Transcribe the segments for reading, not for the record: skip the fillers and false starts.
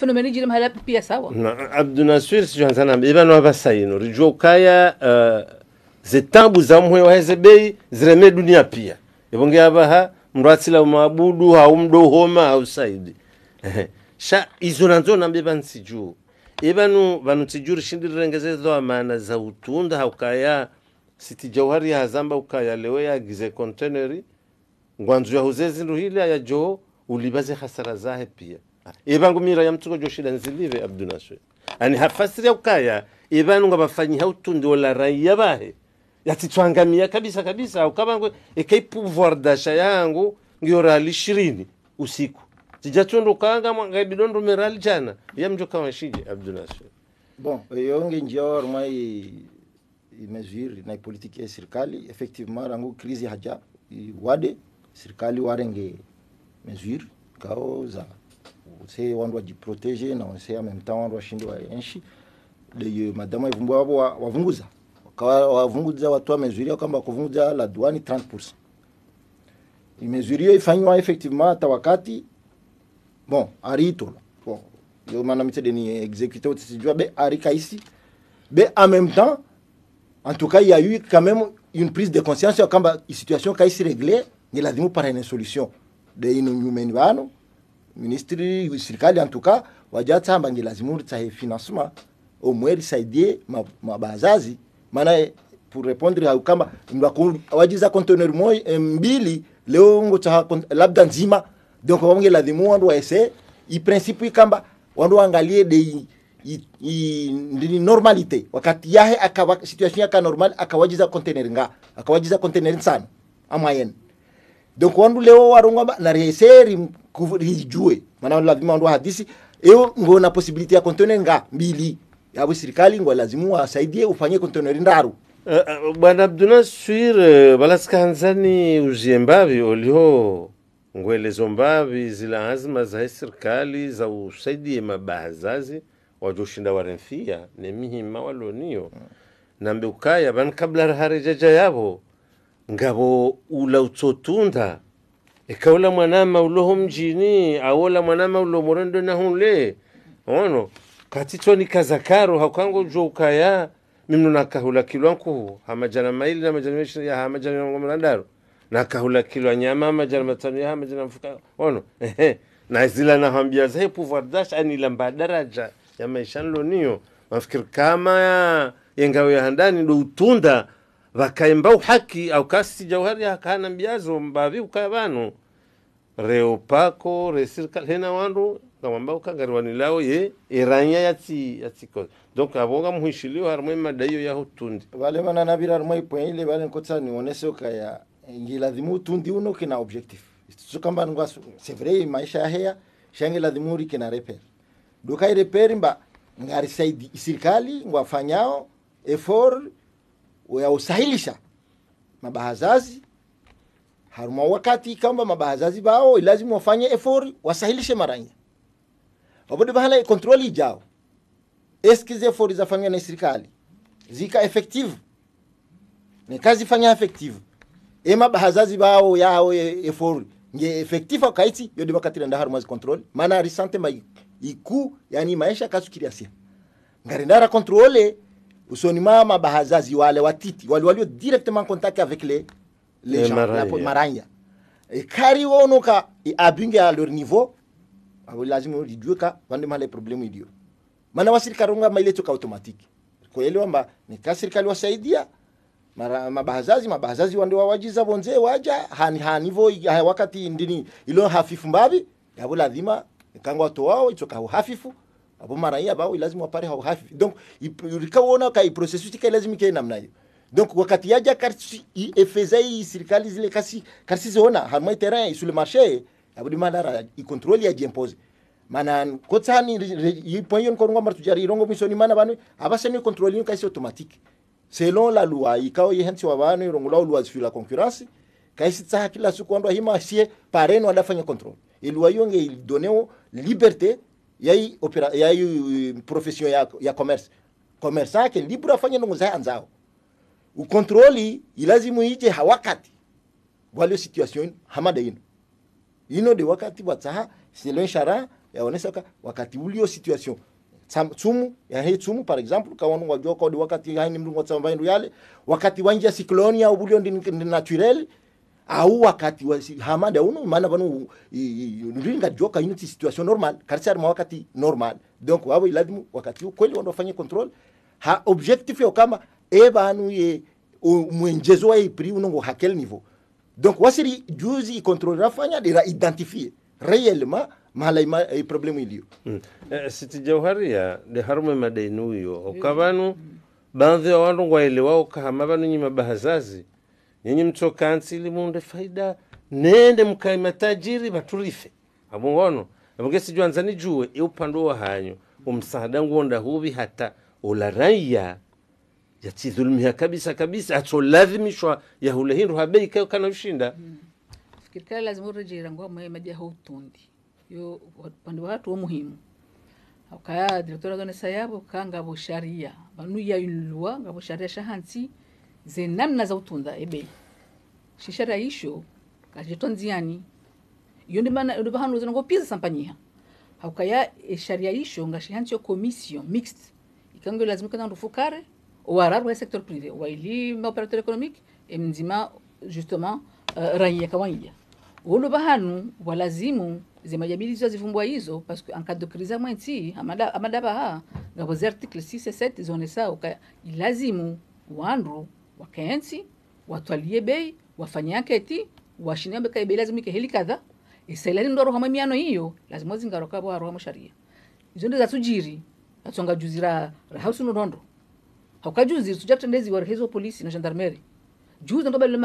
fenomeni jile mahala pia sawa na Abdul Nasir sijanzana ibano abasaino rijo kaya zetambu za mwe wa hezebei zireme dunia pia ibonge abaha mratsila maabudu haumdo homa au saidi sha izonanzo na mbeba nsiju ibanu banu tijuri shindirengeze maana za utunda haukaya siti jawhari ya zamba ukaya lewe ya gize containeri ngwanzu ya huzezi nduhile ya jo ulibaze hasara zahe pia ibangu mira ya mtuko joshida nzilive Abdul Nasir ani hafasiri ya ukaya ibanu ngabafanyi hautundi wala raia bahe yatitwangamia kabisa kabisa ukabangu ekai pouvoir d'achat yangu ngiora 20 usiku tijatondo kanga ngabidondo merali jana ya mjoka washije Abdul Nasir bon yonge njor mai mesure na politique ya serikali effectivement rangu crise haja wade serikali warenge mesure kao za se wandu wajiproteger na wase en même temps wandu washindi wa enshi de madama ivumbu wabo wavunguza wavunguza watu mesure kama kuvunguza la douane 30%. Mesure ifanywa effectivement hata wakati bon arito bon yo mana mitede ni exécuter utijua be arika ici be en même temps en tout cas il y a eu quand même une prise de conscience kama situation kaisi réglée ni lazima para une solution de inumeni bano ministri serikali en tout cas wajata mbangi lazima utsahe financement au moins saidie mabazazi maana pour répondre à kama wajiza conteneur moja mbili leo ngocha labda nzima donc wange lazima wandu waese i principe kamba wandu angalie de ni normalité wakati yahe akawa situation yaka normal akawajiza container sana amayen donc wandu leo waronga na reseri kurijue maana lazima wandu hadisi eo ngona possibility ya container nga mbili ya serikali ngo lazima wasaidie ufanye container ndaru bwana Abdul Nasir balaskanzani uziembavi olio ngwelezo mbavi zila azma za serikali za usaidie mabazazi wajoshinda warenfia ne mihima walonio nambe ukaya ban kabla harejaja yabo ngabo ula utotunda ekaula mwanama uloho mjini awola mwanama ulo morendo na hunle ono katitwa ni kazakaro hakango jo ukaya mimnu nakahula kilwanku hamajana maili na majana ya hamajana ngomlandaro nakahula kilo nyama majana matano ya hamajana mfuka ono na zila na hambia zahe pouvoir d'achat ani lamba daraja ya maisha lonio mafikiri kama yengawe ya handani ndo utunda wakaimba haki au kasi jawhari hakana mbiazo mbavi ukabano reo pako resirkal hena wandu kama ukangariwani lao ye iranya yatiko donc abonga muhishilio harmwe madayo ya hutundi wale mana nabira harmwe point ile wale nkotsa ni onese ukaya ngilazimu tundi uno kina objectif tukamba ngwa c'est vrai maisha haya shangi lazimuri kina repair doka repair mba ngari saidi serikali ngwafanyao effort ya usahilisha mabahazazi haruma wakati kamba mabahazazi bao lazima wafanye effort wasahilishe maranya obodi bahala control ijao eskize effort zafanywa na serikali zika effective ni kazi fanya effective mabahazazi bao yao effort nge effective kaiti yodi wakati nda haruma control maana risante iku yani maisha kasukiria sia ngari ndara contrôler usoni mama bahazazi wale watiti walio directement en contact avec les gens la maranya et kari wonoka abinge à leur niveau abo lazima udijuka wande male problème idio maana wasirikaronga maile toka automatique kwa ile kwamba ni kasirikali wasaidia mabahazazi wande wawajiza bonze waja hanivo wakati ndini ilo hafifu mbavi abo lazima kangwa to wao itoka hafifu abo maranya bao lazima wapare hafifu donc ilikaona kai processus tika lazima kile namna hiyo donc wakati yaja karti efezai serikali zile kasi zona harmai terrain sur le marché abo di madara i contrôle ya jimpose mana kotsani i point ko ngomar tujari rongo misoni mana banu abasani contrôle ni kasi automatique selon la loi ikao yehensi wa banu rongo la loi sur la concurrence kasi tsa kila siku ndo hima sie pareno adafanya contrôle loi yonge il donner liberté yai profession ya commerçant ke libre afanye ndo za anzao u contrôle ilazimu ije hawakati wale situation hamada ino de wakati watsaha selon shara yaonesa ka wakati ulio situation tsumu ya hii tsumu par exemple kaonu wajua kodi wakati haini mlungu tsamba ndu yale wakati wanja cyclone au bulio ndi naturel au wakati wa hamada uno maana banu ringa joka unity situation normal karsar ma wakati normal donc wao iladimu wakati kweli wando fanye control ha objectif yo kama banu ye mwenjezo wa prix uno hakel niveau donc wasiri juzi control rafanya dira identifier réellement mahala problemu ilio siti jauharia de harume madainu yo okabanu baadhi ya wandu waelewa okahama banu nyima bahazazi nyinyi mtokansi limunde faida nende mkai matajiri baturife abungono abungesi jwanzani juwe upando wa hanyo umsaada ngonda hubi hata olaraya yatidhulumia kabisa kabisa atolazimishwa ya hule hindu habei kayo kana ushinda fikirika lazima urejera ngo maji hautundi yo pande watu wa muhimu akaya directora gane sayabo kanga bo sharia banu ya yulwa ngabo sharia shahansi zenamna za utunda ebe shishara isho kajitonziani yondi mana ndo bahanu zinango pisa sampanyiha akaya sharia isho ngashihansi yo commission mixed ikango lazima kana ndufukare wararu wa secteur privé wa ili ma opérateur économique et mzima justement raia kawaida wono bahanu walazimu zimajabilizo zivumbwa hizo parce que en cas de crise mwenti amada baha ngabo articles 6 et 7 zone sao ilazimu wandu wakensi watwalie bei wafanya aketi washinyambe kai bei lazima ikeheli kadha iselani ndoro kama miano hiyo lazima zingaroka bo aro sharia hizo ndo zatujiri atsonga juzira house nondo haukajuzi tujatendezi wa hizo polisi na gendarmerie juzi ndo bale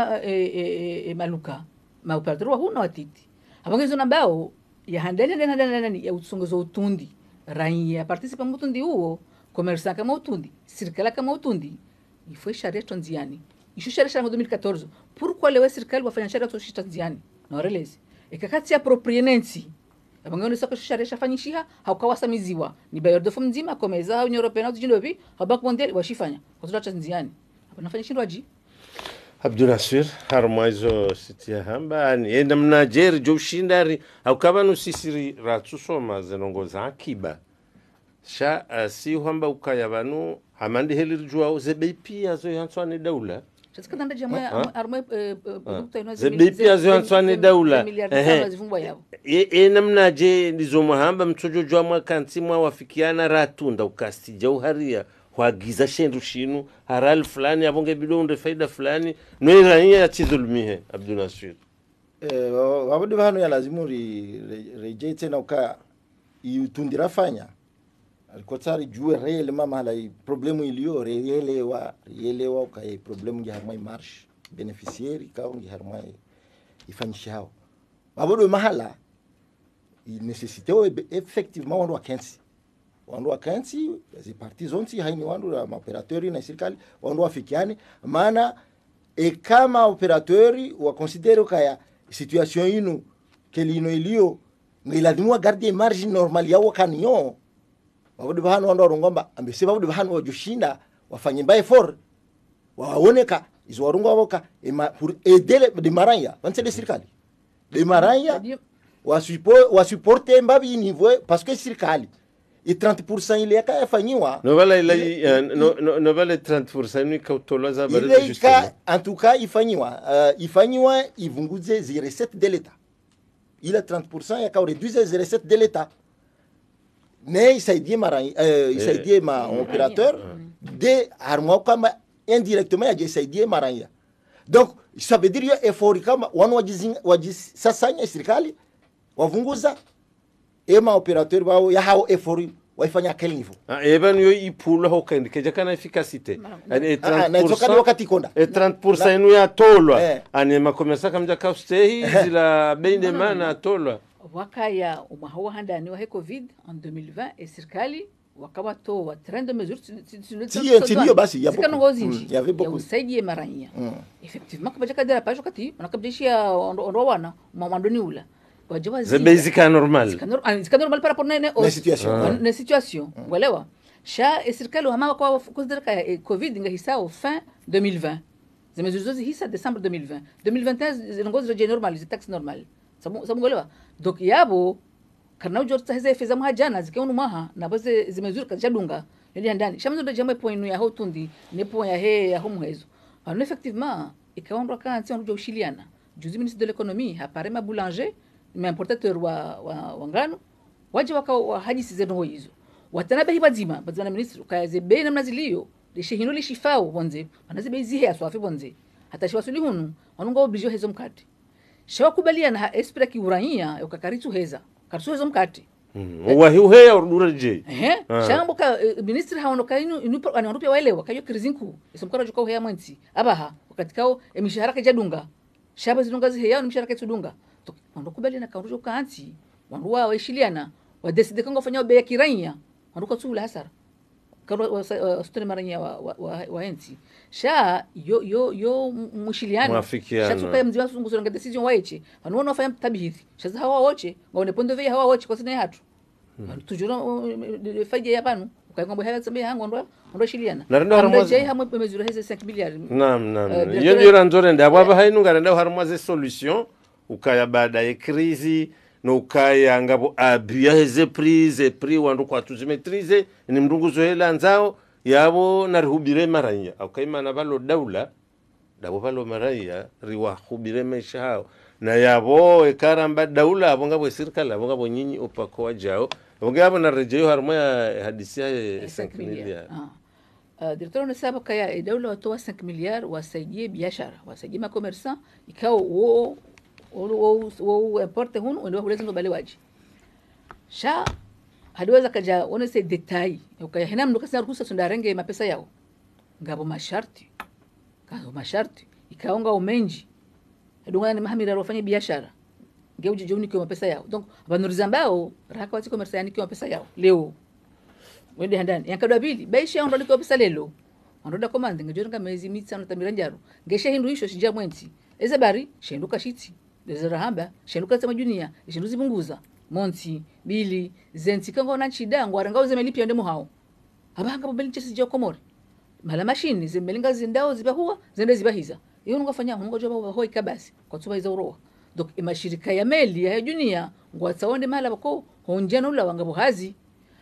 maluka ma operateur wa huna watiti abangezo nambao ya handele ya utsongozo utundi raia participa mutundi huo commerçant kama utundi serikali kama utundi ifo sharia tonziani isho sharia 2014 pourquoi le serikali wafanya sharia tonziani na relezi ikakati ya proprienensi abangezo sako sharia shafanyishiha haukawasamiziwa ni bayor de fumzima komeza Union Européenne ujindobi habak mondial washifanya kwa tonziani abanafanya shindwaji Abdunasir harmaizo sitia hamba ni enda mnajeri jo shindari au kabanu sisiri ratusoma zenongoza akiba sha si hamba ukaya banu hamandi helir jua zebeipi azo yanswani daula tsikanda jamaa armai zebeipi azo yanswani daula namnaje ndizo mahamba mtojo jwa mwakanti mwa wafikiana ratunda ukasti jauharia wagiza shendu shinu haral fulani abonge bidonde faida fulani noirania yatidhulumihe Abdunasir wabudu hano ya lazimu rejete na uka yutundira fanya alikotari juwe rele mama hala problemu ilio relewa uka problemu ya harmai marsh beneficiary ka ungi harmai ifanyishi hao wabudu mahala necessite effectivement wandu wakensi wandu wakansi zi parti zonti haini wandu la operatori na serikali wandu wafikiane maana kama operatori wa considere kaya situation inu kelino ilio ngiladimu garder margin normal ya wakanyo wabudu bahano wandu warungomba ambese wabudu bahano wajushinda wafanye by for waoneka izo warungo waboka pour aider de maranya wanse de serikali de maranya wa supporter mbabi niveau parce que serikali e 30% ile yakafanyiwa no vale no vale 30% ni kautola za baridi justement en tout cas ifanywa ivunguze zi recettes de l'état ile 30% yaka réduire zi recettes de l'état mais isaidie ma opérateur de harmo kama indirectement yajisaidie maranya donc ça veut dire effort kama wana wajisasanya serikali wavunguza ema operateur bao ya hao effort waifanya quel niveau even yo ipulo ho kendike jakana efficacité ani 30% wakati konda 30% inu ya tolwa ani makomesa kamja kaustehi zila beinde mana tolwa wakaya umahawa handani wa covid en 2020 et serikali wakawa toa train de mesures ndio basi ya beaucoup usaidie maranya effectivement kwa jaka dera pajo kati unakabdishia ndo wana mamandoni ula c'est basique normal c'est normal par rapport na situation uelewa sha serikali hama kwa considera covid ngahisao fin 2020 za mesures hisa décembre 2020 2021 ngozi je normal je taxe normal sabu uelewa donc yabo kana ujo tsahize feza mhajana zikaunu maha na baze zimezuri kachadunga ndio ndani shamzo ndo jambo point ya hotundi ne point ya he ya humwezo alors effectivement ikaondwa kanzi on ushiliana juzi ministre de l'économie hapare ma boulanger mais importateur wa ngano waje waka hajisi zeno hizo watanabe hibazima bazana ministre kaze bei namna zilio lishihino lishifao bonze banazibe zihe aswafi bonze hata shwasuli hunu wanunga obligio hezo mkati shawakubaliana ha esprit ki urania ukakaritu heza karso hezo mkati wahi uheya uruje shambo ka ministre haonoka inu anarupe waelewa kayo krizinku isomkara juka uheya mwanzi abaha wakatikao emishahara kajadunga shaba zidunga ziheya ni mishahara kajadunga to wanokubaliana karujo kanti wanruwa waishiliana wadeside kanga fanya bei kiranya wanuka tsula hasara karo stone maranya wa enti sha yo mushiliana sha tukaye mziwa sungu songa decision waiche wanaona fanya tabiri sha hawa woche ngone pondo vya hawa woche kwa sina hatu tujura faje ya banu ukaingombo hela tsambe hango ndo shiliana narenda je hamwe mezura heze 5 miliyari naam yo ranzore ndabwa hainu ngarenda harmaze solution ukaya baada ya krizi no ukaya ngabo abia heze prise pri wandu kwa tuzimetrize ni mrunguzo hela nzao yabo narihubire maranya ukaimana balo daula dabo balo maranya riwa hubire mesha hao na yabo ekaramba daula abongabo serikali abongabo nyinyi opako wajao abongabo na rejeyo harmo ya hadisi ya 5 miliard directeur ne saba kaya daula watoa 5 miliard wasaidie biashara wasaidie ma commerçant ikao wo importe hunu ndio huleza ngobale waji sha hadiweza kaja onese detail ukaya hena mndu kasina ruhusa sundarenge mapesa yao ngabo masharti ikaonga umenji edunga ni mahamira rofanya biashara ngeuji joni kwa mapesa yao donc abanuriza mbao raka wati commerçant kwa mapesa yao leo wende handani yankadwa bili baisha ndo liko pesa lelo ndo komande ngejora mezi mitsa tamira njaro ngesha hindu hisho shinja mwenti ezabari shenduka shiti dezerahamba shenduka tsama junia shenduzi bunguza monti bili zenti kango na chida ngwara ngao zemelipi ndemo hao abanga bobeli chesi jo komori mala machine zemelinga zindao zibahuwa zende zibahiza iyo ngafanya ngo joba hoi kabasi kwa tuba iza uroa donc imashirika ya meli ya junia ngwatsaonde mala bako honjana ula wangabo hazi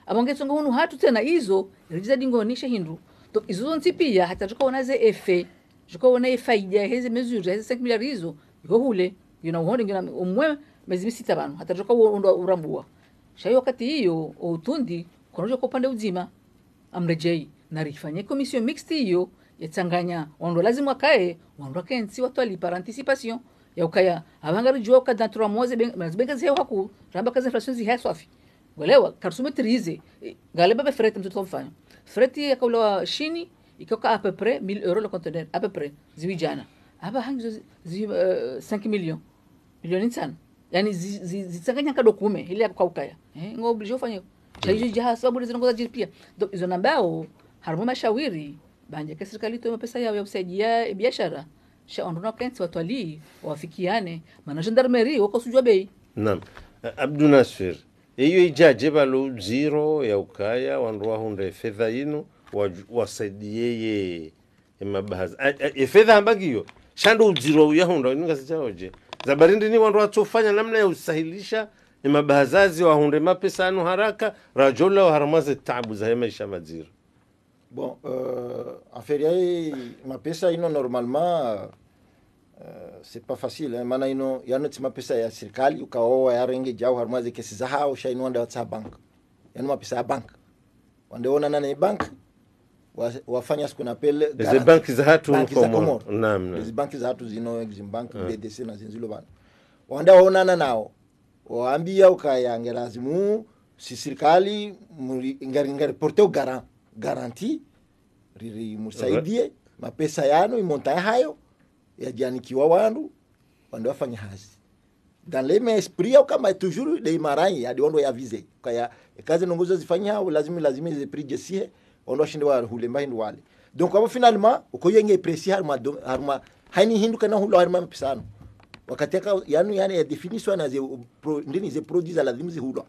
abongetso ngunu hatu tena hizo rijiza dingonisha hindu donc izo ntipia hata tukaona ze efe tukaona faida hizi mesure hizi 5 miliard hizo iko hule honde ngina umwe mezi 6 bano hata tukaona urambua shayo wakati hiyo utundi konojo kwa upande uzima amrejei na rifanye commission mixte hiyo yatanganya wando lazima kae wando kensi watu ali par anticipation ya ukaya abangari jua ka dans 3 mois benga zhe haku ramba kaza inflation zi hasofi walewa karsumetrize galeba be fret mtu tofanya fret ya kaula shini ikoka à peu près 1000 euros le conteneur à peu près ziwijana aba hangizo 5 millions insana yani zitsanganya ka dokume ile kwa ukaya ngo oblige ufanye chaji jaha sababu zinongoza jipia donc izo nambao harimo mashawiri banje kwa serikali toa pesa yao ya kusaidia biashara shaondoka kensi watu ali wafikiane maana gendarmerie wako sujua bei naam Abdou Nasser hiyo ijaje balo zero ya ukaya wanroa hunde fedha yinu wasaidie mabahazi fedha ambagiyo shando zero ya hunda ninga sichaoje zabarindi ni wanroa tufanya namna ya usahilisha mabahazazi wa hunde mapesa anu haraka rajola wa haramaze taabu za maisha maziro. Bon, en fait, ma pesa ino normalement c'est pas facile hein. Mana ino yano tima pesa ya serikali ukaoa ya renge jao harmaze kesi za hao sha ino wanda watsa bank. Yano ma pesa ya bank. Wande ona nana bank wafanya siku na pele ze banki za hatu komo. Naam. Ze banki za hatu zino exim bank BDC na zinzilo bana. Wanda ona nao. Waambia ukaya ngelazimu si serikali ngari porteo garanti riri musaidie mapesa yano imonta hayo yajanikiwa wandu wando wafanya hazi dans les mes esprits kama toujours de marai hadi wando yavize kaya kazi nongozo zifanya hao lazima ze prix jesie wando shinde wa hulemba hindu wale donc kwa finalement ukoyenge presi harma haini hindu kana hulo harma mpisano wakati yani ya definition na ze ndini ze produits lazima zihulo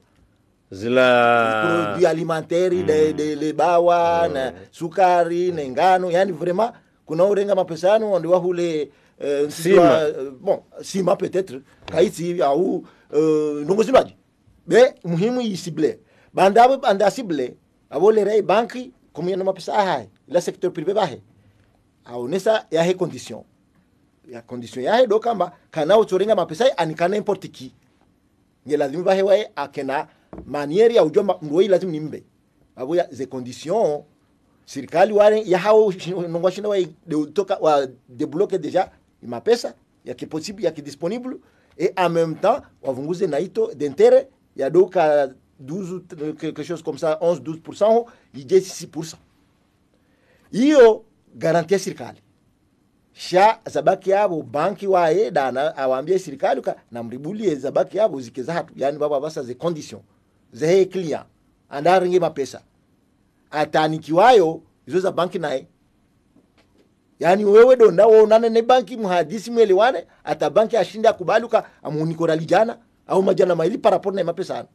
zila produits alimentaires de bawa na sukari na ngano yani vraiment kuna urenga mapesano ndio wahule sima bon sima peut-être kaiti au nongozimaji be muhimu yisible banda sible abole rei banki comme yana mapesa hai la secteur privé bahe aonesa ya he condition ya he do kamba kana utorenga mapesa anikana importe ki nge lazima bahe wae akena manieri ya ujomba ndoi lazima nimbe abuya ze conditions serikali wale ya hao nongwa shina wa toka wa débloquer déjà mapesa ya ki possible ya ki disponible et en même temps wavunguze na ito d'intérêt ya doka 12 quelque chose comme ça 11-12% ije 6%. Hiyo garantia serikali sha zabaki yabo banki wae dana awambie serikali na mribulie zabaki yabo zikeza hatu yani baba basa ze conditions ze client andaringe mapesa atanikiwayo hizo za banki naye yani wewe ndo ndao unane ne banki muhadisi mwelewane ata banki ashinda kubaluka amunikora lijana au majana maili par rapport na mapesa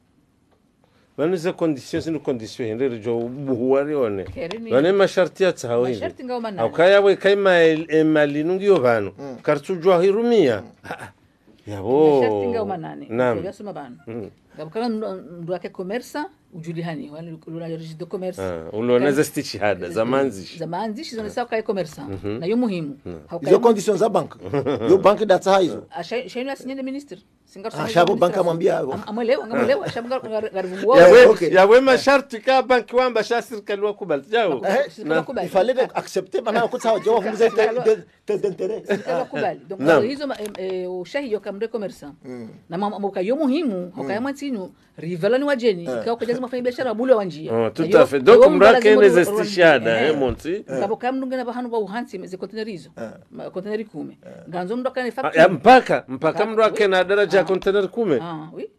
Wanaweza conditions ni conditions hindere jo buhuari one wane masharti ya tsahawe masharti ngao manana akaya we kaima mali nungio bano kartu jo hirumia yabo masharti ngao manane naam yasema bano ngabukana ndo yake commerce ujulihani wale kuna registre de commerce ulioneza stichihada zamanzi shizo nisa kwa commerce na yo muhimu hizo conditions za bank yo bank data hizo shaini asinyende minister shabo bank amwambia amwelewa shabo garivungwa ya we masharti ka banki wamba sha serikali wakubali jao il fallait accepter bana ko sawa jo funguza d'intérêt wakubali donc hizo ushahi yo kamre commerce na mambo yo muhimu hokayama tinu rivalani wajeni ikawa kwa jazi mafanya biashara bule wa njia tout à fait donc mrake neze stishada monti ngabo kamnunge na bahanu ba uhansi meze container hizo container 10 nganzo mndoka ni factory mpaka mrake na daraja ya container 10 oui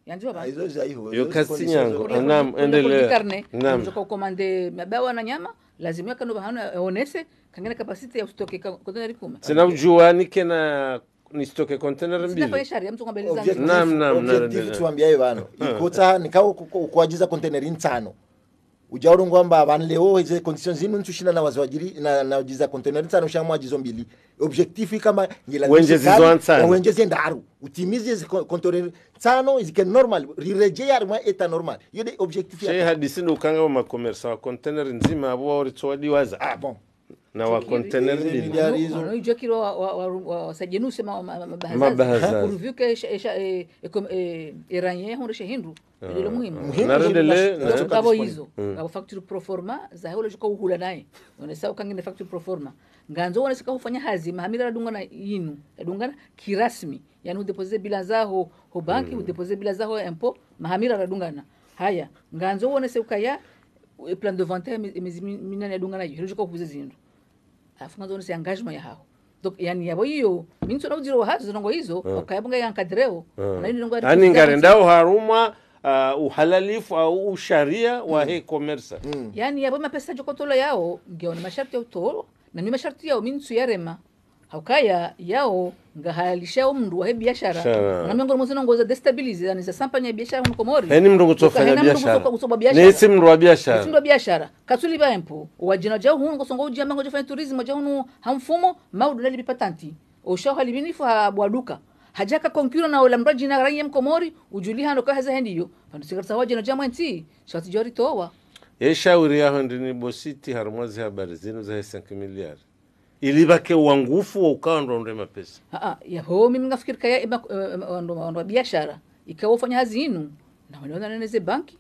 yanjua ba hizo za hiyo yo kasi nyango naam endelea naam ndio komande mabawa na nyama lazima yakano bahanu onese kangena capacity ya stock container 10 sina ujua nikena ni stoke container mbili. Sina sharia mtu kwamba eleza. Naam. Objective tuambia bano. Ikota nikao kuajiza container 5. Ujauru ngomba abantu leo hizo conditions zinu ntushina na wazwajiri na ujiza container 5 shamwa jizo mbili. Objective kama ngila wenjeze ndaru. Utimize hizo container 5 izike normal. Rirejea arma eta normal. Yode objective ya. Shey hadisi ndo kanga wa commerce wa container nzima abo walitwadi waza. Bon. Na wa container mbili no ijokiro wa sajenuse mabahaza kuruvuke iranye hondo shehindu ndio muhimu narendele ngabo hizo ngabo factory pro forma za holo joka uhula naye unasema ukangine factory pro forma nganzo wanasika kufanya hazi mahamira dungana yinu dungana kirasmi yani udeposit bila zao ho banki udeposit bila zao impôt mahamira dungana haya nganzo wanasika ukaya plan de vente minana dungana hiyo joka kubuza zindu afunga zone si engagement ya hao donc yani yabo hiyo minso na ujiro hazo zinongo hizo ukayabunga yankadreo na ndio ngo ani ngarendao haruma uhalalifu au usharia wa he commerce yani yabo mapesa jokotolo yao ngiona masharti ya utoro na mimi masharti yao minso yarema haukaya yao ngahalishao mndu wa biashara na miongo mmoja ngoza destabilize yani za sampanya biashara huko Komori yani mndu kutofanya biashara ni simu wa biashara simu wa biashara kasuli bampo wajina jao huko ngosongo ujama ngo jafanya tourism jao huko hamfumo maudu nali patanti osha halibinifu habwaduka hajaka konkura na wala mraji na raia Komori ujuliha ndo kaza hendiyo pande sigarta wajina jama nti shati jori towa shauri yao ndini bositi harumwazi habari zinu za 5 miliari ilibake wangufu wa ukando ndo mapesa yaho mimi ngafikiri kaya ndo biashara ikawa fanya hazinu na wanaona neneze banki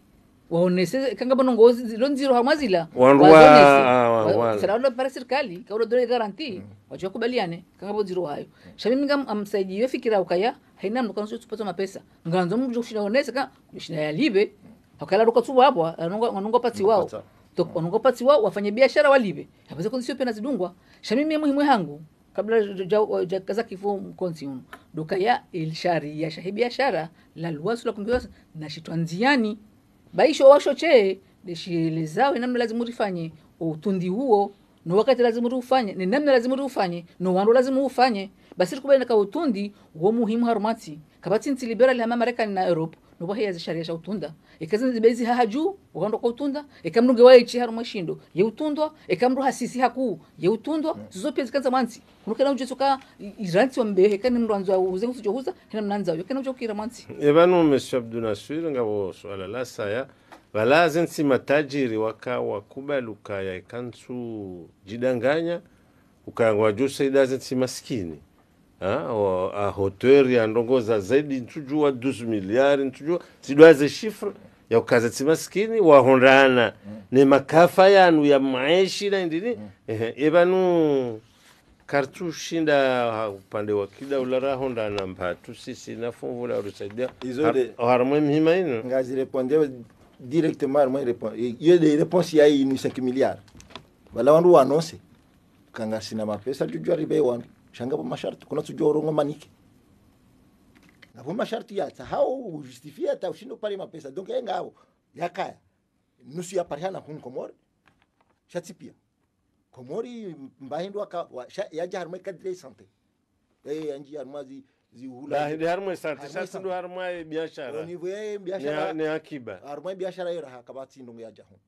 waonese kanga bono ngozi lonziro hamazila wanwa sala para serikali kauro dole garanti wajua kubaliane kanga bonziro hayo shamimi ngam amsaidiwe fikira ukaya haina mno kanzo tupata mapesa nganzo mjo kushinaonesa ka kushina yalibe akala roka tu hapo anongo pati wao to wanongo pati wao wafanye biashara walibe hapo condition pena zidungwa shamimi muhimu hangu kabla kaza kifo mkonsi uno doka ya ilshari ya shahi biashara la luwasu la kungiwa na shitwanziani baisho washo che deshilezao namna lazima urifanye utundi huo no wakati lazima ufanye ni namna lazima ufanye no wando lazima ufanye basi kubali na utundi huo muhimu harumati kabati nti liberal ya Marekani na Europe no haya zisharia sha utunda ikazi bezi haju uhondo kwa utunda ikamruge wa ichi haru mashindo ye utundwa ikamru hasisi haku ye utundwa zope zikaza mwanzi kurukana ujesuka iranti wa mbehe kana mranzo uzengu sujohuza hina mnanza yo kana ujokira mwanzi ebanu Monsieur Abdul Nasir ngabo swala la saya balazin si matajiri wakubaluka ya ikansu jidanganya ukangwa jusa idazin si maskini a hauteur ya ndongoza zaidi ntujua 12 miliari ntujua sidwaze chiffre ya ukaza si maskini wahondana ne makafa yanu ya maishi na ndini ebanu kartushinda upande wa kida ulara hondana mpatu sisi na fumvula rusaidia izode harmo mhima ino ngazi répondre directement moi répond il des réponses ya ini 5 milliards wala wandu wanose kanga sina mapesa jujua ribe wandu shanga po masharti kuna tujua urongo manike na po masharti ya hao justifia ta ushindo pale mapesa donc ngao yakaya nusu ya parihana hun komori shatipia komori mbahindo aka ya jarmo kadre santé anji armazi zihula da harmo santé sasa ndo harmo biashara ni vye biashara ni akiba harmo biashara yora hakabati ndo ya jahu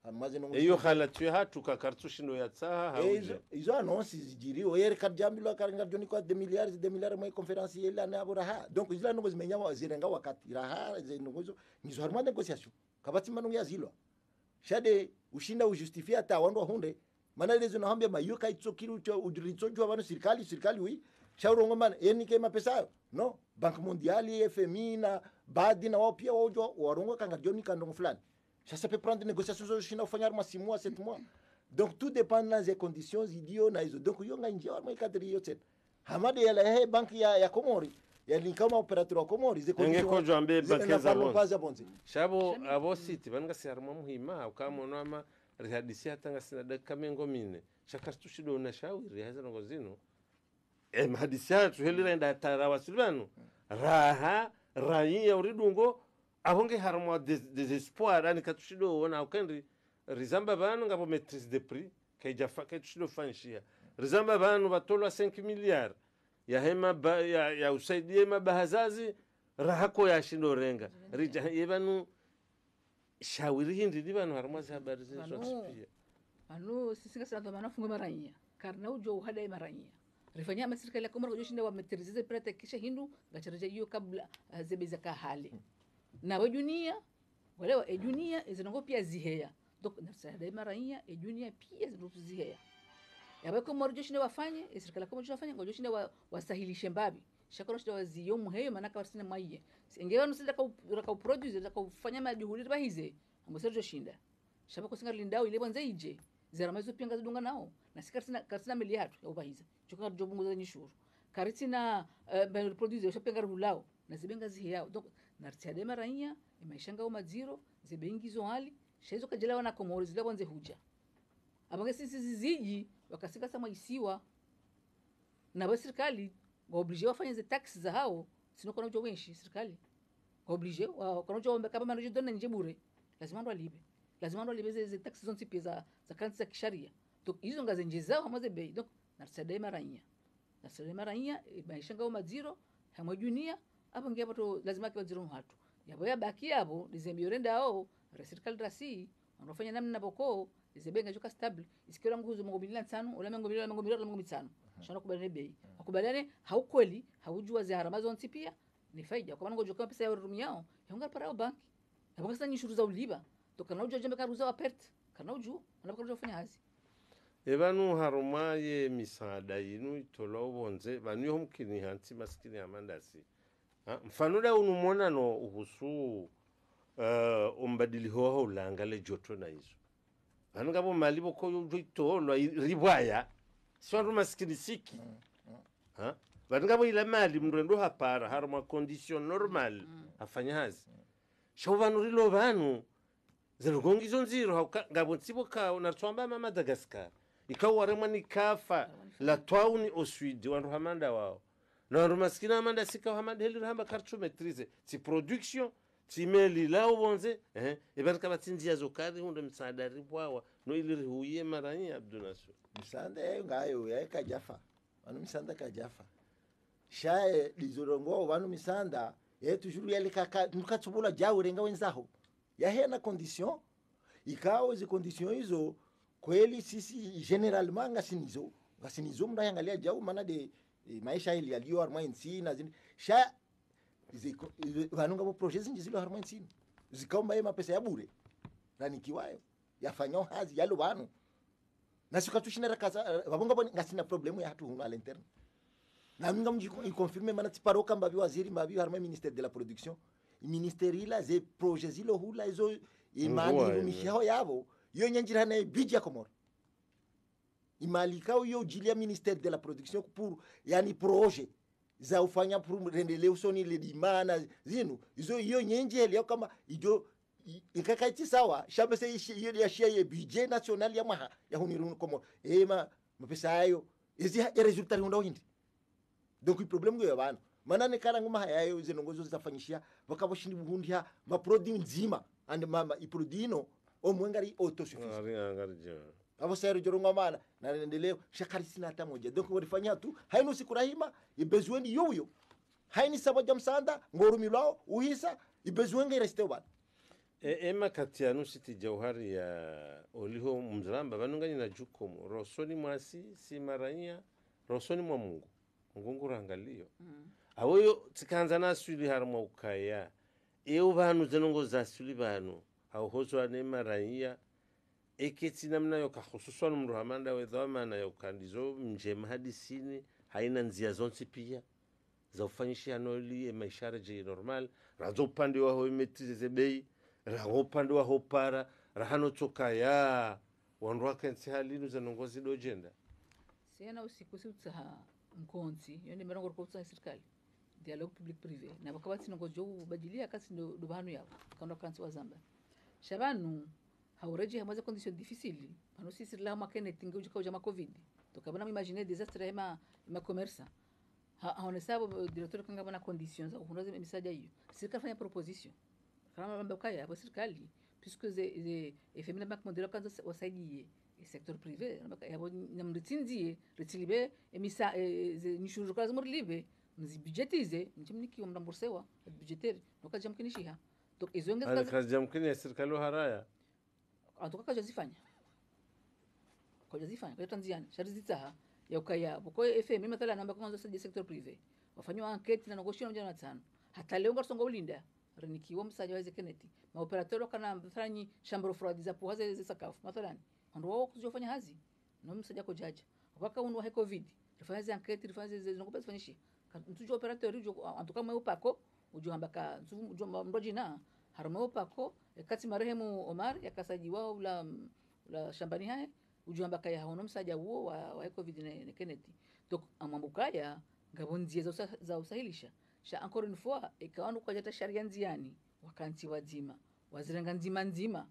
harmazi ndo iyo khalatu hatu ka kartushi ndo ya tsaha hauja izo annonce zijiri oyer kadjambilo karanga joni kwa 2 milliards mai conference yela na aburaha donc izla ndo zimenya zirenga wakati raha zinongozo nizo harmo negotiation kabati manu ya zilwa shade ushinda ujustifia ta wando hunde mana lezo na hambia mayuka itsokiru cho udiritsojo abantu serikali wi shauro ngoma yani ke mapesa no bank mondiale FMI na badi na wao pia wao warongo kanga joni kando fulani ça peut prendre négociation zo shina ufanya ma 6 mois 7 mois donc tout dépend des conditions idio na hizo donc yo nganje wa kadri yote hamade ya bank ya Komori yani kama operateur wa Komori ze conditions ngeko jambe bank za bonze shabo abo city banga siarma muhima kama noma rihadisi hata sina dakika mengo mine shakartushido na shawiri haza ngozino mahadisi hatu helirenda tarawa silvano raha raia uridungo ahonge harmo desespoir ani katushido ona ukendi rizamba banu ngabo maîtrise de prix kajafa katushido fanshia rizamba banu batolwa 5 milliards ya hema ya usaidie mabahazazi rahako ya shindo renga rija yebanu shawiri hindi divano harmazi habari zezo pia sisi kasa ndo manafunga maranya karna ujo hada maranya rifanya serikali ya Komoro joshinda wa maîtriser prete kisha hindu gachareje hiyo kabla zebeza ka hali na wajunia wale wa ejunia izinongo pia ziheya donc na hada maranya ejunia pia ziheya ya Komoro joshinda wafanye serikali ya Komoro joshinda joshinda wasahilishe mbabi shakoro shida waziyo muheyo manaka wasina maiye ingewa nusida ka produce ka kufanya majuhudi bahize ambosero joshinda shaba kusinga lindao ile bonze ije zera mazo pinga zidunga nao na sikarsina miliard ya ubahiza choka jobunguza nyishuru karitina produce shapinga rulao na zibenga zihiyao donc nartiade maranya imaishanga o maziro zibengizo hali shezo kajelewa na Komoro zile bonze huja abange sisi ziziji wakasika sama isiwa na ba serikali obligé wafanye ze taxes za hao sino kuna ujo wenshi serikali obligé kuna ujo ombe kama manojo dona nje bure lazima ndo alibe ze taxes zonti pesa za kanisa kisharia donc hizo ngaze nje zao hamaze bei donc narsadai maranya maishanga o maziro hamwe junia hapo ngia pato lazima kwa ziro hatu yabo ya baki yabo dizembiorenda hao serikali rasi wanafanya namna boko zibenga joka stable isikira nguzo ngo 5 wala ngo 5 shana kubadane bei akubadane haukweli haujua zihara zonti pia ni faida kwa maana ngojoka pesa ya rumi yao yonga para banki hapo sasa ni shuru za uliba tokana ujua jembe karuza wa pert kana ujua anapokuja kufanya hazi ebanu harumaye misaada yinu itolo bonze banu homkini hanti maskini amandasi mfano da unumona no uhusu umbadili ho ulangale joto na hizo anungabo malibo ko yoito lo ribwaya sio maskini siki vaningabo ile mali mndendo hapara haruma condition normal afanya hazi shobanu rilo banu zerugongizo nziro ngabo nsiboka unatswamba mama Madagascar ikaware ni kafa la twauni au sud wandu hamanda wao na wandu maskini hamanda sika hamanda heli hamba kartu maîtrise ti production ti meli lao bonze ibana kama tinjia zokari hunde msaada ribwawa no ili huye maranya Abdul Nasir misanda ngayo yakajafa wanu misanda kajafa shae lizorongo wanu misanda toujours yale kaka nukatubula jawe renga wenzaho yahena condition ikao hizo condition hizo kweli sisi generalement ngasinizo mnda yangalia jau maana de maisha hili yaliyo harma insi na zini sha ziko vanunga bo project zilo harma insi zikaomba yema pesa ya bure na nikiwayo yafanyao hazi yalo banu na sikatushina rakaza babonga boni ngasina problemu ya hatu hunu à l'interne na minga mji confirmer mana tiparoka mbabi waziri mbabi harma ministère de la production ministère ila ze projets zilo hula izo imani rumishao yabo yo nyanjira na bidja komor imalika yo jilia ministère de la production pour yani projet za ufanya pour rendeleo soni le dimana zinu izo yo nyenje leo kama ijo ikakaiti sawa shabe se hiyo ya shia ye budget national ya maha ya huniru komor mapesa hayo izi ya resultat hunda hindi donc problème go yabana manane kana ngoma hayo zinongozo zitafanyishia bakaboshindi buhundia ma produit nzima and mama iprodino omwengari autosuffisant abo sero joronga mana na endeleo shakari sina hata moja donc walifanya tu haino sikurahima ibezweni yoyo haini sabaja msanda ngorumilao uhisa ibezwenga ireste bana ema katianu siti jauhari ya oliho mzramba banungani na jukumu rosoni mwasi si maranya rosoni mwa Mungu rangalio awoyo tikanza nasuli harmo ukaya eu banu zenongo zasuli banu au hozwa ne maranya eketi namna yo kahususan mruhamanda wedhamana yo kandizo mjema hadisini haina nzia zonsi pia za ufanyishia noli maishara je normal razo upande wa ho imetize bei raho upande wa hopara rahano toka ya wanrwa kansi halinu zenongozi dojenda siena usiku utsaha mkonzi yoni merongo kwa serikali dialogue public privé na bakabati ngojo badilia kasi ndo banu yao kando kansi wa Zambia shabanu haureji hamaza condition difficile pano sisi la makene tinga ujika ujama covid to kabana imaginer desastre ma commerce on sabe directeur kanga bana conditions au hunaza misaja hiyo serikali fanya proposition kama mambo kaya hapo serikali puisque ze efemina bank modelo kanza wasaidie secteur privé yabo namritsinzie ritilibe emisa nishuru kazi murlibe mzibudgetize nchimniki mrambursewa budgetaire nokaje mkinishiha donc izongeza kazi ya mkini ya serikali haraya antoka kaja zifanya kwa Tanzania sharizita ya ukaya boko FM mathala namba kwanza sa sector privé wafanywa enquête na negotiation na 5 hata leo ngarsonga ulinda renikiwa msaji wa Keneti ma operateur kana mfanyi chambre fraud za pohaza za sakafu mathalani ndo wao kuzofanya hazi no msaji ko jaja wakaka unwa he covid rifanya enquête rifanya zinokopa zifanyishi mtujo operateur ujo antoka mwe upako ujo ambaka ujo mrojina haramo upako kati marehemu Omar yakasajiwa ula shambani haya ujamba kaya hono msaja huo wa covid na Kennedy donc amambukaya ngabonzie za usahilisha sha encore une fois ikaonu kwa jata sharia nziani wakanti wazima wazirenga nzima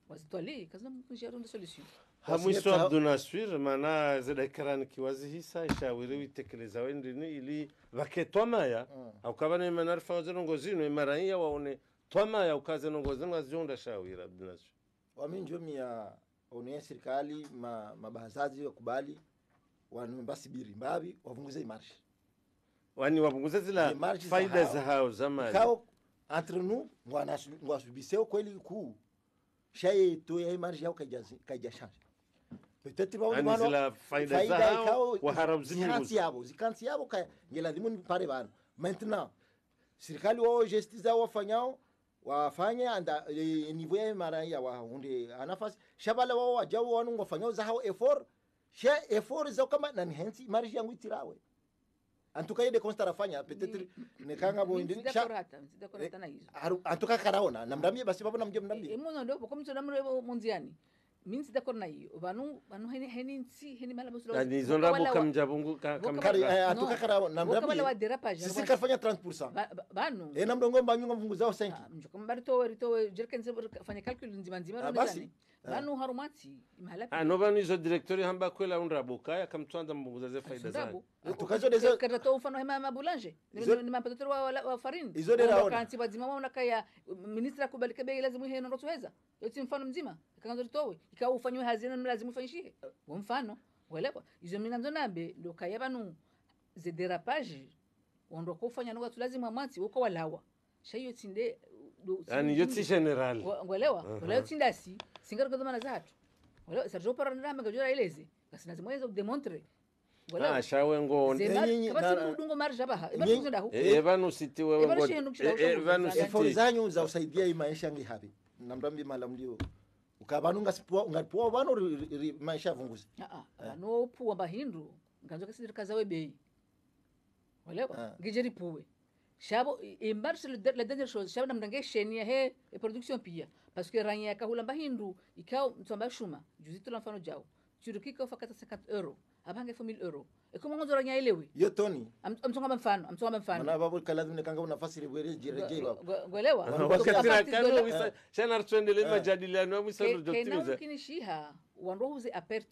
wazitwali kaza mkunjaro ndo solution hamwiso Abdunaswir mana zedakaran kiwazi hisa shawiri witekeleza wendini ili vaketwa maya au kabana manarfa wazirongozino maranya waone twama ya ukaze nongozi ngazionda shawira Abdunaswir waminjomia onia serikali mabahazaji wakubali wanembasibiri mbabi wavunguze imarshi wani wapunguza zila faida za hao zamani kao entre nous ngwasubiseo kweli kuu shaye to ya imarshi yao kaja change peut-être ba wani zila faida za hao wa haramzimi zikansi yabo ka ngeladhimu pare bana maintenant serikali wao gestiza wafanyao wafanya anda niveau ya maraya wa hunde anafasi shabala wao wajao wanu ngofanyao za hao effort za kama na hensi marji yangu itirawe antuka yede konsta rafanya peut-être nekanga bo ndini sidakorata na hizo antuka karaona namdambie basi babo namdambie muno ndio kwa mtu namro munziani mimi sidakor na hiyo banu heni mala muslo ni zonrabo kamjabungu antuka karaona namdambie wala waderapaje sisi kafanya 30% banu namdongo mbanyu mvungu zao 5 mjoko rito jerken fanya calcul nzima basi banu harumati imhala no banu izo directori hamba kwela unrabuka ya kamtwanda mbunguza ze faida zani tukazo dezo karato mfano hema mabulanje ni mapato wa farini izo dera kanti bazima wana kaya ministra kubalika bei lazima heno ndo tuweza yote mfano mzima kanzo litowe ikawa ufanywe hazina lazima ufanyishie kwa mfano welewa izo minanzo nambe ndo kaya banu ze derapage wando kufanya nonga tulazima mwati uko walawa shayo tinde yani yoti general ngwelewa wala tinda si singara kwa zamana zatu wala sarjo para ndama ngajora ileze kasi lazima hizo demontre wala shawe ngo kama udungo marja baha evanu siti wewe ngo evanu siti zanyu za usaidia hii maisha ngi hapi namdambi mala mlio ukabanunga sipua ungapoa bano maisha vunguzi no puwa bahindu nganzo kasi kaza webei wala ngijeri puwe shabo imbarse la dernière chose shabo namdange shenia he e production pia parce que ranya kahula bahindu ikao mtsamba shuma juzito la mfano jao turukika fakata 50 euros abange 1000 euros e kama ngozo ranya elewi yo toni amtsonga mfano na babu kalazim kanga unafasi bwere jirejei baba gwelewa wakati rakano wisa shana rtwendele majadiliano mwisalo dotimiza kena kinishiha wanrohuze apert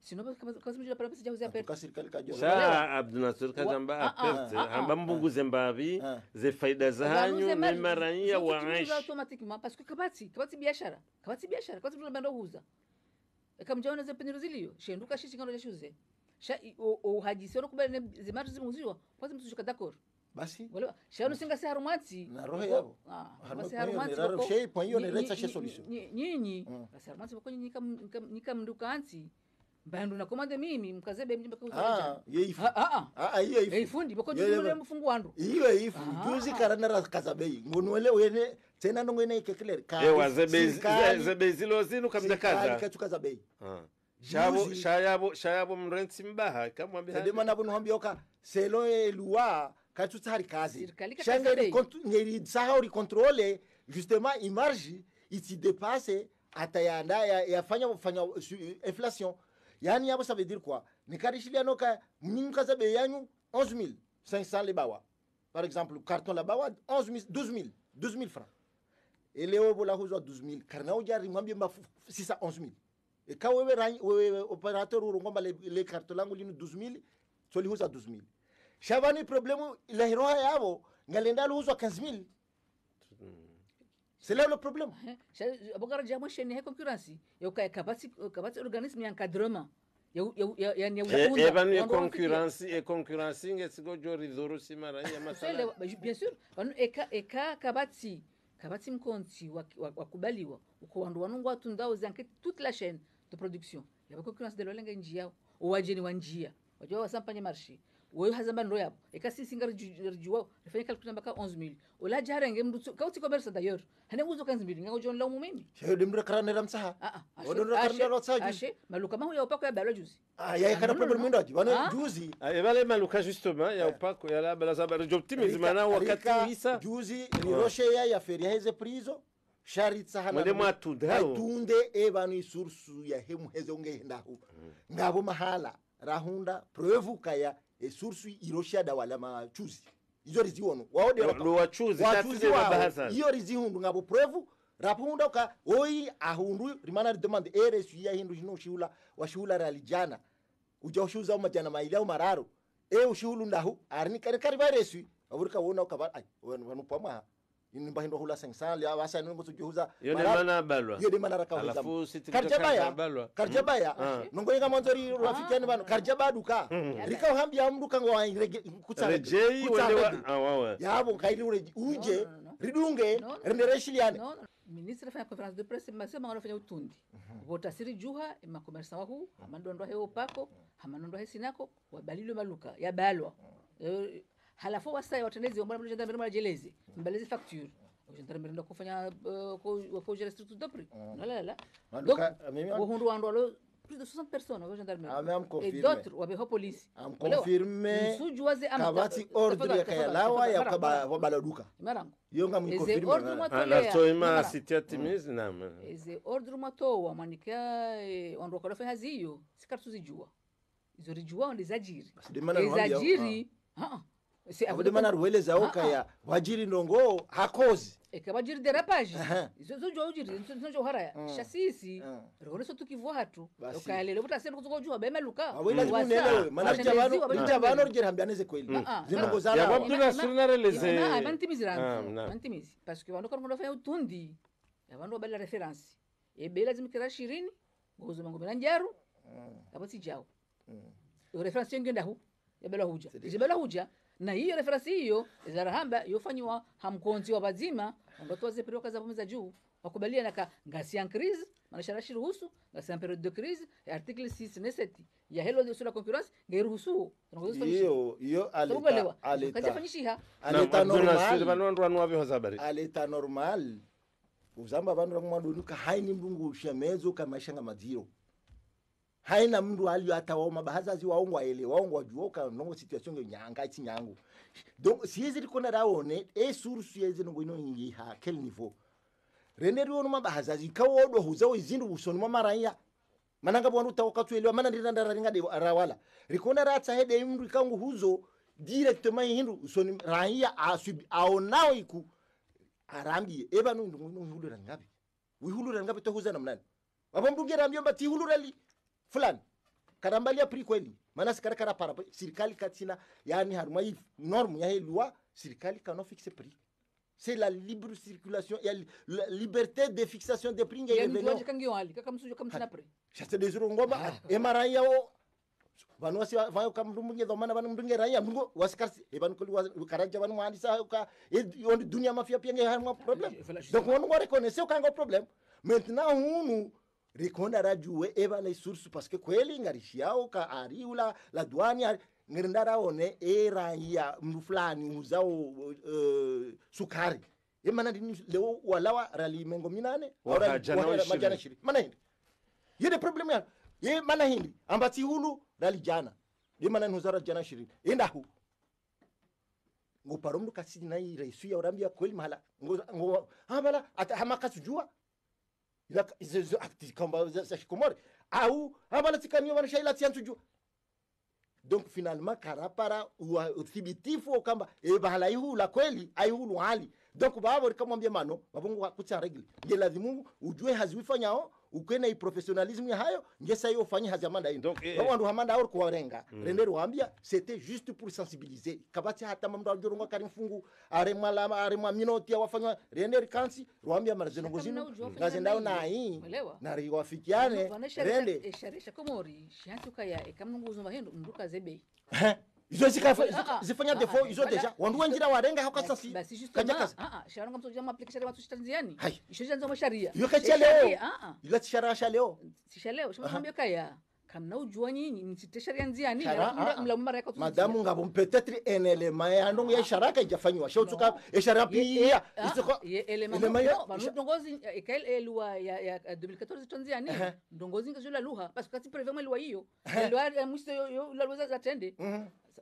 sino kama mjula para pesa jauze apert kasirikali kajo sha Abdunasir kazamba apert hamba mbunguze mbavi ze faida zanyu na marania wa aish automatiquement parce que kabati biashara kabati mjula huza kama jaona ze penero zilio shenduka shishi ngalo jashuze sha o hajisoro kubale zimatu zimuziwa kwanza mtushuka d'accord basi wala shano singa se harumati na roho yabo basi harumati ko shei point yo ne retsa she solution nyinyi basi harumati bako nyika mnduka anti bandu na komande mimi mkazebe mjimba kwa yeifu hiyo ifundi bako nyule mfungu wandu hiyo ifu juzi karana ra kazabei ngonwele wene tena ndongene ikekler ka zebe zilo zinu kamdakaza kachukaza bei shayabo mrenti mbaha kama mbihani ndema nabo nuhambia oka selo elua kachutsari kazi shangeri ngeri sahori contrôler justement image iti dépasse atayanda yafanya inflation yani yabo ça veut dire quoi nikarishilia noka mninkaza bei yanyu 11500 les bawa par exemple carton la bawa 12000 francs et leo bola huzo 12000 karna ujari mwambie mba 611000 e ka wewe operateur urungomba le carton langu linu 12000 soli huza 12000 shabani problème la hiroha yabo ngalenda huzo 15000 c'est là le problème abogara jamu sheni he concurrence yo ka kabati organisme encadrement yani ya concurrence ngesigo jori dhuru simara ya masala bien sûr eka kabati mkonti wakubaliwa uko wandu wanungu watu ndao zanke toute la chaîne de production ya concurrence de lolenga njia wajeni wa njia wajua wasampanye marché wewe hazamba ndo yapo ekasi singar juwa rifanya calculation mpaka 11000 ola jarenge mdu kauti commerce d'ailleurs hane uzo 15000 ngao jon lamu mimi shedo mdu karane ramsaha odo karane rotsa juzi maluka mahu ya upako ya balo juzi ya kana problem ndo ati bana juzi vale maluka justement ya upako ya la bala sabara optimisme na wakati hisa juzi ni roche ya feria heze prizo sharitsa hana mwende mwatundao tunde ebanu isursu ya hemu heze ungehendaho ngabo mahala rahunda preuve kaya source iroshia da wala machuzi izo riziwono waode lo wachuzi tatize babaza iyo rizihundu ngabo preuve rapunda ka oi ahundu rimana demande RSU ya hindu jino shula wa shula ralijana uja ushuza umajana maila mararo ushulu ndahu arni kare RSU aburka wona ka ai wanu pama inimba hindo hula sengsal ya wasa ngo tujuza yode mana rakawa karjabaya nongo inga monzori rafikeni bano karjabadu ka rika hambia amduka ngo kutsara rejei wale yabo kaili uje ridunge rendereshiliane ministre fa conférence de presse masema wanafanya utundi vota siri juha ma commerçant wahu amandondo he opako amanondo he sinako wabalilo maluka ya balwa halafu wasai watendezi wambona mlu gendarmerie majelezi mbalezi facture gendarmerie ndo kufanya ko gérer structure de prix la donc hundu wando plus de 60 personnes au gendarmerie et d'autres wabe ho police am confirmer kabati ordre ya kayalawa ya kabaladuka marango yonga mu confirmer la soima sitiatimizi nama eze ordre mato wa manika ondo kwa fanya ziyo sikartu zijua izo rijua ndizajiri ezajiri Avode mana rueleza oka ya wajiri ndongo hakozi ekabajiri derapage izo jo ujiri nzo haraya shasisi rohoreso tukivwa hatu ukayalele butasendo kuzokojua bemeluka awela zimunelewe mana jabano rugera hambianeze kweli zinongo zala ya wabduna sunareleze mantimizi parce que bando kono fanya utundi yabando bela reference ebela zimikira 20 gozo mango belanjaru abati jao reference ngenda hu yabela huja na hiyo reference hiyo zarahamba yofanywa hamkonzi wa bazima ndoto wazeperiwa kaza pomeza juu wakubalia naka ngasi ya crise manashara shiruhusu ngasi ya periode de crise article 6 na 7 ya hello de sur la concurrence ngairuhusu hiyo aleta normal uzamba vandu ramwadunuka haini mrungu shemezo kama shanga maziro haina mndu alio atawa mabahazazi waongo aele waongo juoka nongo situation nge nyanga iti nyangu donc siezi likona raone source yeze nongo ino ingi ha quel niveau renderi ono mabahazazi kawodo huzawo izindu busoni mamaranya mananga bwandu tawakatuelewa mana ndinda raringa de rawala rikona ratsa hede mndu ikangu huzo directement hindu usoni ranya asubi aonao iku arambi eba no hulura ngapi wihulura ngapi to huzana mnani wabamdungera ambio mbati hulura li fulani karambalia pri kweli maana sikarakara para serikali katina yani haruma hii norme ya loi serikali kano fixe prix c'est la libre circulation et la liberté de fixation des prix ya ndio kangi wali kaka msujo kama sina prix chaste des jours ngoma emaranya yao vanu wasi vayo kama mdunge dhamana vanu mdunge raia mdungo wasikarsi vanu kuli karanja vanu muhandisa ka on dunia mafia pia nge haruma problem donc on va reconnaître aucun problème maintenant nous rekonda rajue eva les sources parce que kweli ngarishiao ka ariula la douane ngirindara one raia mdu fulani uzao sukari mana ndini leo walawa rali mengo minane wala majana shiri mana hindi yede problem ya ye mana hindi ambati hulu rali jana ye mana nuzara jana shiri enda hu ngo paromdu kasidi na reisu ya urambia kweli mahala ngo habala hamaka sujua ila izo akti kamba za shikomori au habala tikanyo wana shaila tiantuju donc finalement karapara uthibitifu kamba bahala ihu la kweli aihu hali donc babo kamwambia mano babungu kucha regle nge lazimu ujue haziwifanyao ukena i professionnalisme ya hayo ngesa hiyo fanya hazamanda hiyo wandu hamanda au kuwarenga rendero waambia c'était juste pour sensibiliser kabati hata mamdo ajoronga karimfungu aremwa minoti ya wafanya rendero kansi waambia marzeno ngozino ngazendao na hii na riwafikiane rende sharisha komori shantu kaya ekamnunguzo mahendo mduka zebe izo zifanya defo izo deja wandu wengira warenga haka sasi basi justement sharonga mtu jama application watu Tanzania isho janzo masharia yo kacha leo ila tisharasha leo shomwambia kaya kamna ujua nyinyi msite sharia nziani mla mara yako madamu ngabo peut-être un élément ya ndongo ya sharaka ijafanywa shautuka sharia pia isoko élément ya ndongozi ikael elwa ya 2014 Tanzania ndongozi ngazula lugha parce que kati prévement lwa hiyo lwa ya mwisho yo lwa za tende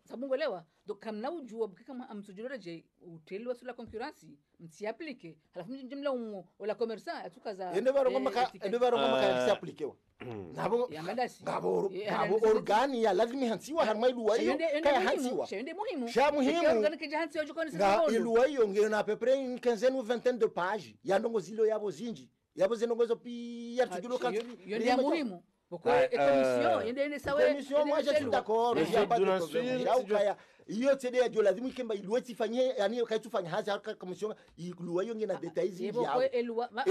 sabungelewa donc kamna ujua kama amsujureje uteli wasula concurrence msiaplike halafu mjimla wala commerçant atukaza ende barongo maka appliquewa nabo ngabo organi ya lazima hansiwa harmailuwa hiyo kaya hansiwa shende muhimu sha muhimu organi kija hansiwa jukoni sasa iluwa hiyo ngeno na peu une quinzaine ou vingtaine de pages ya ndongo zilo yabo zinji yabo zinongozo pia tujulo kan yo ndio muhimu Pourquoi commission yende sawa commission moi je suis d'accord il y a pas de problème jaukaya iyo tede ya jola zimu kemba iluweti fanye yani kaitufanya haza haraka commission iluwa hiyo ngena details hivi yao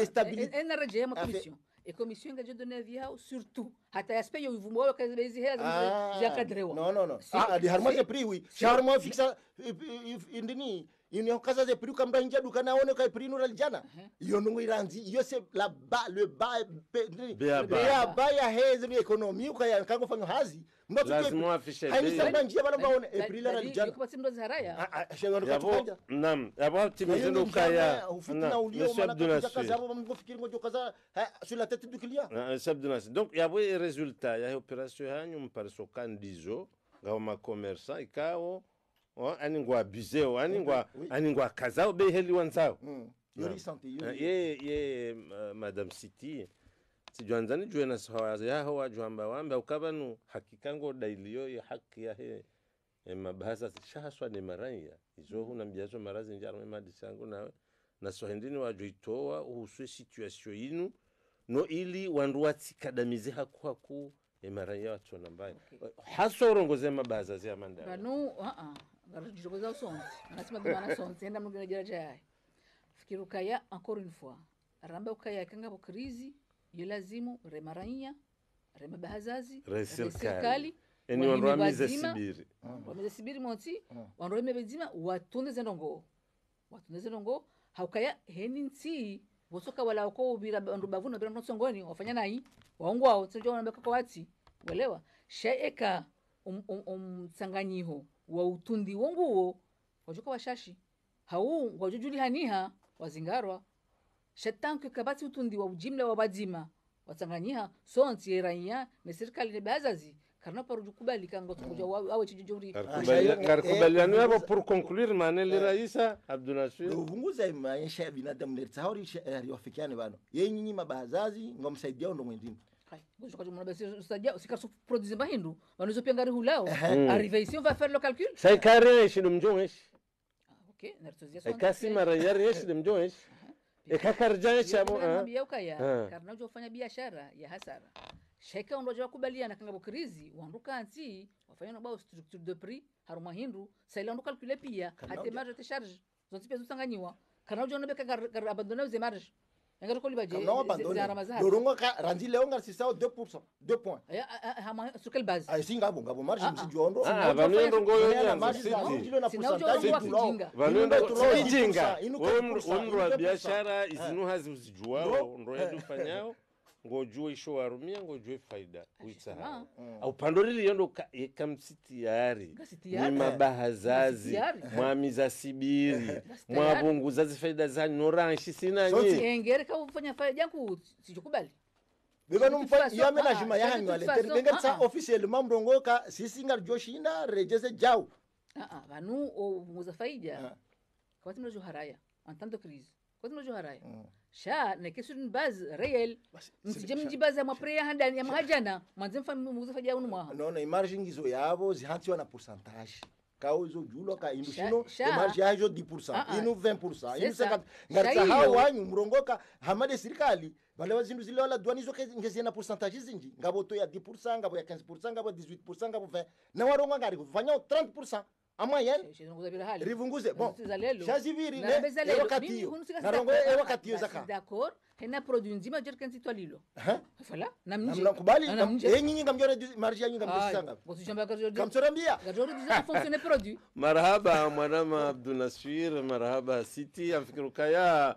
stabilité en reje ma commission et commission nga jodone via surtout hata aspect yo ivumo wao kazi bezi hela zakadrewa non di harmonie prix oui charmo fixa indini ini kaza ze prix kamra nje duka naone kai prix nura jana iyo nungu iranzi iyo c'est la bas le bas ya hezi ni economie ukaya kango fanyo hazi mbato lazima afishe haini samba njia bana baone prix la jana yuko simndo zaraya yabo nam yabo timizo ukaya na ulio maana kaza hapo mngofikiri ngojo kaza sur la tête du client chef de nation donc yabo resultat ya opération hanyu mpariso kandizo ngama commerçant ikao aningwa abuseo aningwa kazao be heli wanzao yori santé ye madame City sijuanzani juena sawaza ya hawa juamba wamba ukabanu hakikango dailio ya haki ya he mabahasa shahaswa ni maranya izo huna mbiazo marazi njaro madisango na sohendini wajuitoa uhuswe situation yinu no ili wandu watikadamize haku maranya watu nambaya haso rongoze mabaza zia manda banu ngarujirogoza usonzi anasema bana sonzi enda mugere jaraja fikiruka ya encore une fois ramba ukaya kanga bo krizi yelazimu remaranya remabahazazi serikali eni Wahime wanroamize bazima, sibiri wameze sibiri monti wanroime bezima watunde zendongo haukaya heni nsi wosoka wala uko ubira bandu bavuna bila nsongoni wafanya nai waongo wao sio wanaambia kwa wati uelewa shaeka msanganyiho wa utundi wonguo wajoka washashi hau wajujuli haniha wazingarwa shatanku kabati utundi wa ujimla wa bazima watsanganyiha sonti eranya na serikali ne bazazi karna paruju kubali kango tukuja awe chijuri Ngarikubaliano yabo pour conclure maneli Raisa Abdunasir uvunguza maisha ya binadamu leta hauri riwafikiane bano yenyinyi mabazazi ngomsaidia ndo mwendini Bonjour, je m'en vais c'est-à-dire c'est quand produisent pas hindu on nous a bien hulao arrivé ici on va faire le calcul sai kare shi mjongesh OK nartozia kasi mara yari shi mjongesh ekakarja cha karna ujofanya biashara ya hasara sheka ndo wakubaliana kanga bokrizi wanduka anti wafanya na bao structure de prix haruma hindu sai ndo calculer pia hate marge de charge zonti pesa usanganyiwa karna ujona beka abandoner les marges ngaro ko libaje dorongo ka ranzi leo ngar sisao 2% 2 points sur quelle base ay singa bonga bo marge msijondo vanendo ngoyo ya kijinga umru wa biashara izinu hazi usijuao ndo yedu fanyao ngojue isho warumia ngojue faida uitsa au pandorili yondo kamsiti yari ni mabahazazi mwamiza sibiri mwabunguza faida za noranshi sina nyi engere ka ufanya faida yangu sijukubali beba numfa ya management ya hanyu ale terbenga sa officiellement mrongo ka sisinga joshinda rejeze jao vanu muza faida kwa timu haraya en temps de crise kwa timu haraya sha na kesho ni base réel msije mjibaza mwapreya handani ya mahajana mwanze mfamu muza faida unu mwa no margin gizo yabo zihantiwa na pourcentage kauzo julo ka indushino margin yajo 10% inu 20% inu 50 ngarza hao wanyu mrongoka hamade serikali wale wazindu zile wala douane zo ngezi na pourcentage zinji ngabo to ya 10% ngabo ya 15% ngabo 18% ngabo 20 na waronga ngari kufanya 30% amayen rivunguze bon shaziviri ne wakati narongo wakati yozaka d'accord hena produit nzima jerkan sitwalilo fala namkubali nyinyi ngamjore marge yanyu ngamjisanga kamsorambia gajoro diza fonctionner produit marhaba mwanama Abdunasir marhaba City afikiru kaya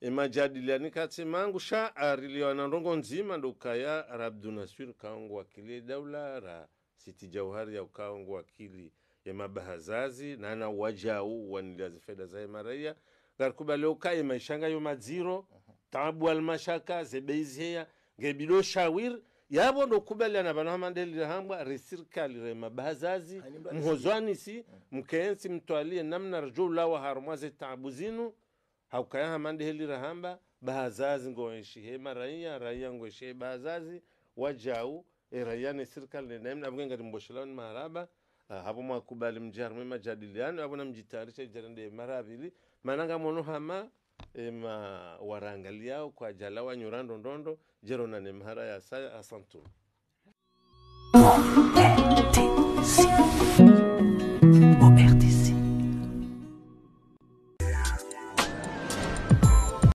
imajadiliani kati mangu sha ariliwa na ndongo nzima ndo kaya Abdunasir kaongo wakili daula ra City Jauhari ya kaongo wakili ya mabahazazi na na wajau wanilazi faida za maraia garikubali ukaye maishanga yo maziro tabu almashaka zebeizia ngebido shawir yabo ndo kubaliana bana mandeli hamba resirkali re mabahazazi mhozwani si mkensi mtwalie namna rjula wa harmaze tabu zinu haukaya mandeli rahamba bahazazi ngoishi he maraia ngoishi bahazazi wajau raia ne serikali namna bwenga mboshelani maraba hapo mwakubali mjarme majadiliano hapo namjitayarisha jarende marabili mananga mono hama warangalia kwa jala wa nyurando ndondo jerona ne mhara ya asantu